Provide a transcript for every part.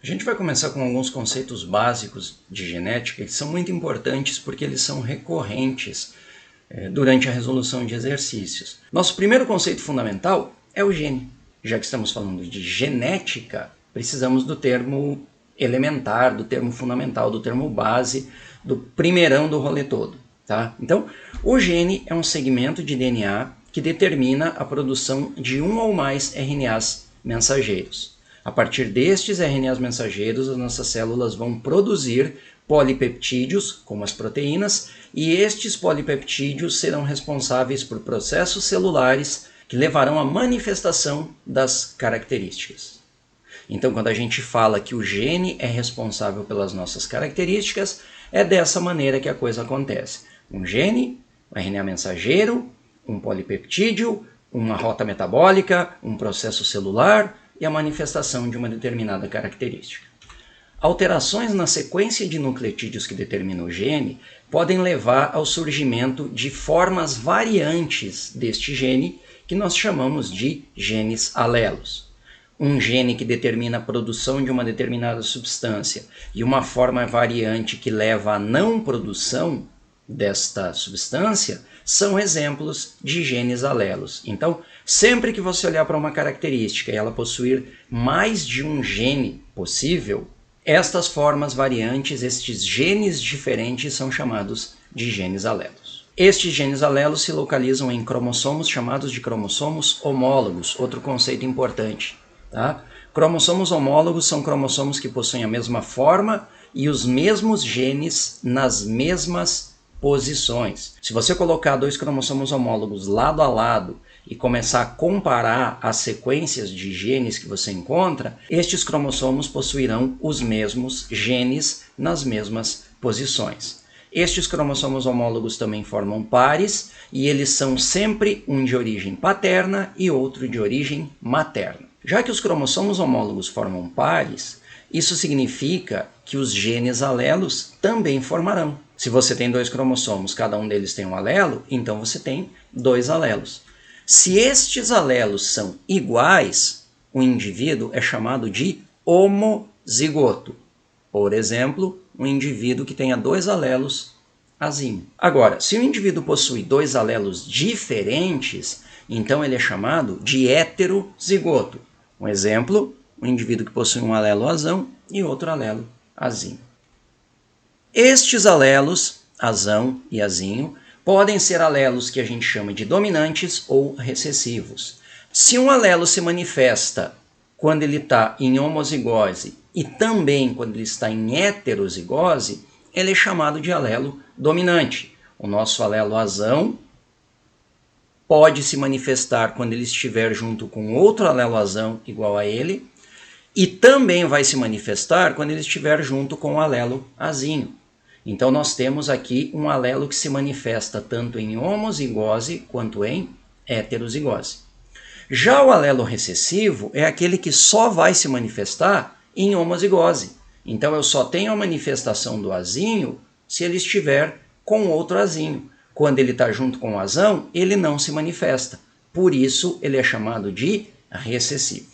A gente vai começar com alguns conceitos básicos de genética que são muito importantes porque eles são recorrentes durante a resolução de exercícios. Nosso primeiro conceito fundamental é o gene. Já que estamos falando de genética, precisamos do termo elementar, do termo fundamental, do termo base, do primeirão do rolê todo. Tá? Então, o gene é um segmento de DNA que determina a produção de um ou mais RNAs mensageiros. A partir destes RNAs mensageiros, as nossas células vão produzir polipeptídeos, como as proteínas, e estes polipeptídeos serão responsáveis por processos celulares que levarão à manifestação das características. Então, quando a gente fala que o gene é responsável pelas nossas características, é dessa maneira que a coisa acontece. Um gene, um RNA mensageiro, um polipeptídeo, uma rota metabólica, um processo celular e a manifestação de uma determinada característica. Alterações na sequência de nucleotídeos que determinam o gene podem levar ao surgimento de formas variantes deste gene que nós chamamos de genes alelos. Um gene que determina a produção de uma determinada substância e uma forma variante que leva à não produção desta substância são exemplos de genes alelos. Então, sempre que você olhar para uma característica e ela possuir mais de um gene possível, estas formas variantes, estes genes diferentes são chamados de genes alelos. Estes genes alelos se localizam em cromossomos chamados de cromossomos homólogos, outro conceito importante. Tá? Cromossomos homólogos são cromossomos que possuem a mesma forma e os mesmos genes nas mesmas posições. Se você colocar dois cromossomos homólogos lado a lado e começar a comparar as sequências de genes que você encontra, estes cromossomos possuirão os mesmos genes nas mesmas posições. Estes cromossomos homólogos também formam pares e eles são sempre um de origem paterna e outro de origem materna. Já que os cromossomos homólogos formam pares, isso significa que os genes alelos também formarão. Se você tem dois cromossomos, cada um deles tem um alelo, então você tem dois alelos. Se estes alelos são iguais, o indivíduo é chamado de homozigoto. Por exemplo, um indivíduo que tenha dois alelos azinho. Agora, se o indivíduo possui dois alelos diferentes, então ele é chamado de heterozigoto. Um exemplo, um indivíduo que possui um alelo azão e outro alelo azinho. Estes alelos, azão e azinho, podem ser alelos que a gente chama de dominantes ou recessivos. Se um alelo se manifesta quando ele está em homozigose e também quando ele está em heterozigose, ele é chamado de alelo dominante. O nosso alelo azão pode se manifestar quando ele estiver junto com outro alelo azão igual a ele e também vai se manifestar quando ele estiver junto com o alelo azinho. Então nós temos aqui um alelo que se manifesta tanto em homozigose quanto em heterozigose. Já o alelo recessivo é aquele que só vai se manifestar em homozigose. Então eu só tenho a manifestação do azinho se ele estiver com outro azinho. Quando ele está junto com o azão, ele não se manifesta. Por isso ele é chamado de recessivo.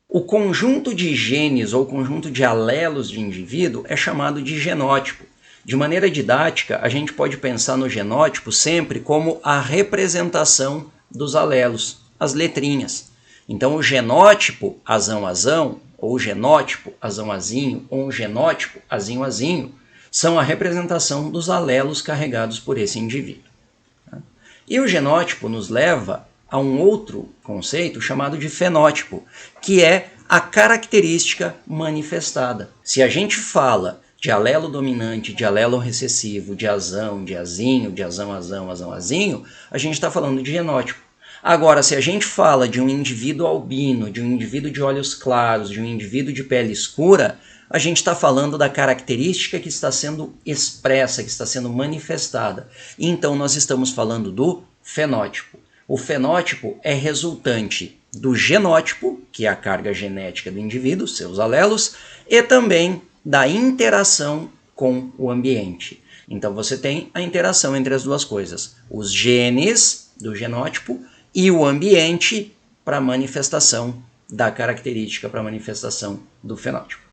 O conjunto de genes ou conjunto de alelos de indivíduo é chamado de genótipo. De maneira didática, a gente pode pensar no genótipo sempre como a representação dos alelos, as letrinhas. Então, o genótipo azão-azão, ou o genótipo azão-azinho, ou o genótipo azinho-azinho, são a representação dos alelos carregados por esse indivíduo. E o genótipo nos leva a um outro conceito chamado de fenótipo, que é a característica manifestada. Se a gente fala de alelo dominante, de alelo recessivo, de azão, de azinho, de azão-azão, azão-azinho, a gente está falando de genótipo. Agora, se a gente fala de um indivíduo albino, de um indivíduo de olhos claros, de um indivíduo de pele escura, a gente está falando da característica que está sendo expressa, que está sendo manifestada. Então, nós estamos falando do fenótipo. O fenótipo é resultante do genótipo, que é a carga genética do indivíduo, seus alelos, e também da interação com o ambiente. Então você tem a interação entre as duas coisas, os genes do genótipo e o ambiente para a manifestação da característica, para a manifestação do fenótipo.